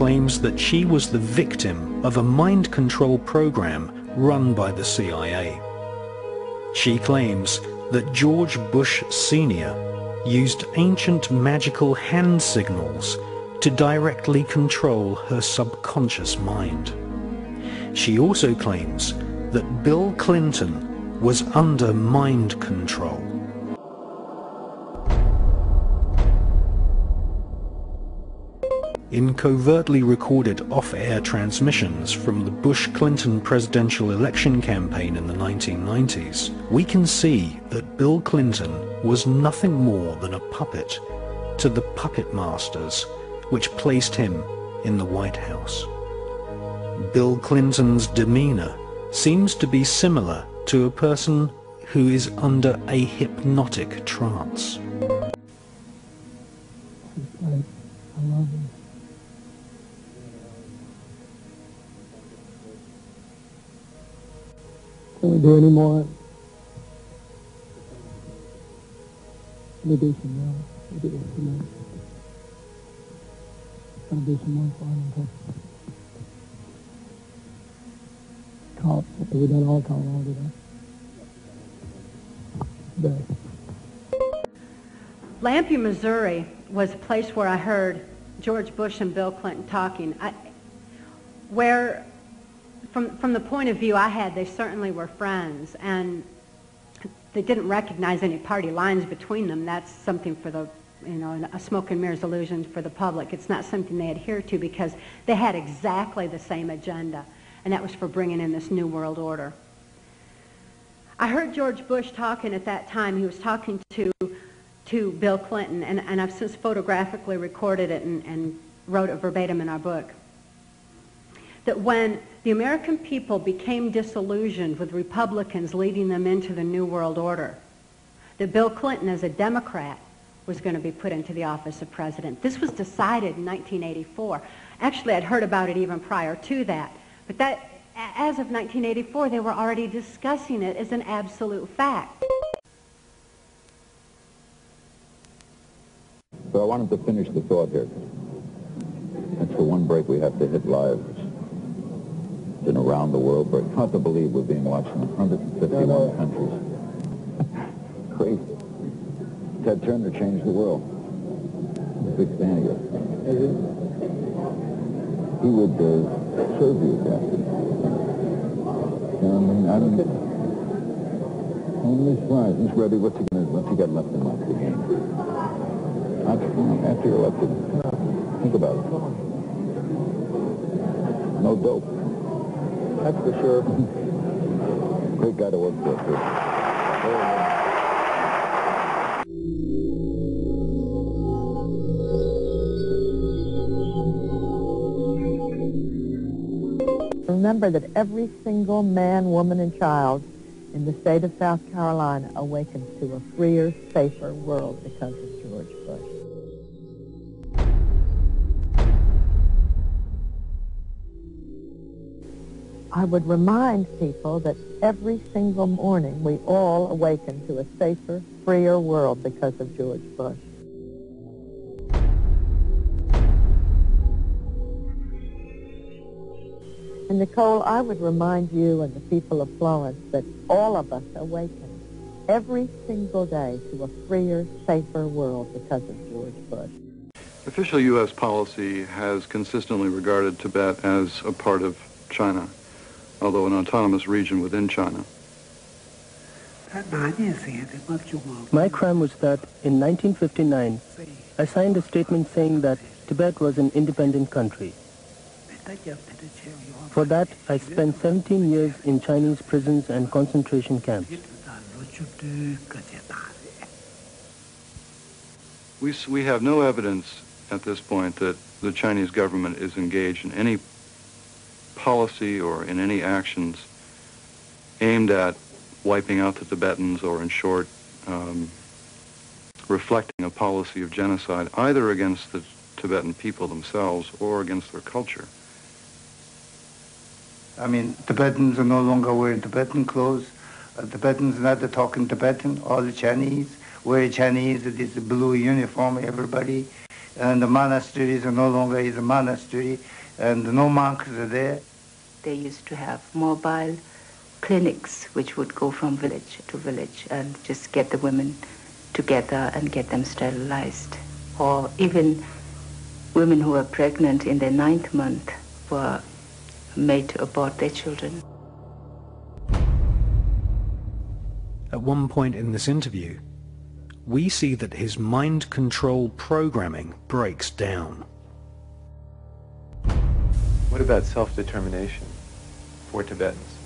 claims that she was the victim of a mind control program run by the CIA. She claims that George Bush Sr. used ancient magical hand signals to directly control her subconscious mind. She also claims that Bill Clinton was under mind control. In covertly recorded off-air transmissions from the Bush-Clinton presidential election campaign in the 1990s, we can see that Bill Clinton was nothing more than a puppet to the puppet masters which placed him in the White House. Bill Clinton's demeanor seems to be similar to a person who is under a hypnotic trance. I love him. Can we do any more? Can we do some more? Can we do some more? Can we do some more fun? Call. Have we done all call today? Lampe, Missouri was a place where I heard George Bush and Bill Clinton talking. From the point of view I had, they certainly were friends, and they didn't recognize any party lines between them. That's something for the, a smoke and mirrors illusion for the public. It's not something they adhere to because they had exactly the same agenda, and that was for bringing in this new world order. I heard George Bush talking at that time. He was talking to Bill Clinton, and I've since photographically recorded it and wrote it verbatim in our book, that when the American people became disillusioned with Republicans leading them into the New World Order, that Bill Clinton, as a Democrat, was going to be put into the office of president. This was decided in 1984. Actually, I'd heard about it even prior to that. But that, as of 1984, they were already discussing it as an absolute fact. So I wanted to finish the thought here. That's the one break we have to hit live. It's been around the world, but it's hard to believe we're being watched in 151 countries. Crazy. Ted Turner changed the world. I'm a big fan of yours. He would serve you, Captain. Only fries. Miss Rebbe, what's he got left in the game? After you're elected, think about it. No dope. That's for sure. Great guy to work for, too. Remember that every single man, woman, and child in the state of South Carolina awakens to a freer, safer world because of George Bush. I would remind people that every single morning we all awaken to a safer, freer world because of George Bush. And Nicole, I would remind you and the people of Florence that all of us awaken every single day to a freer, safer world because of George Bush. Official U.S. policy has consistently regarded Tibet as a part of China, although an autonomous region within China. My crime was that in 1959, I signed a statement saying that Tibet was an independent country. For that, I spent 17 years in Chinese prisons and concentration camps. We have no evidence at this point that the Chinese government is engaged in any policy or in any actions aimed at wiping out the Tibetans or, in short, reflecting a policy of genocide either against the Tibetan people themselves or against their culture. I mean, Tibetans are no longer wearing Tibetan clothes. Tibetans not talking Tibetan. All the Chinese wear Chinese. This blue uniform, everybody. and the monastery is no longer is a monastery, and no monks are there. They used to have mobile clinics which would go from village to village and just get the women together and get them sterilized. Or even women who were pregnant in their 9th month were made to abort their children. At one point in this interview, we see that his mind control programming breaks down. What about self-determination for Tibetans?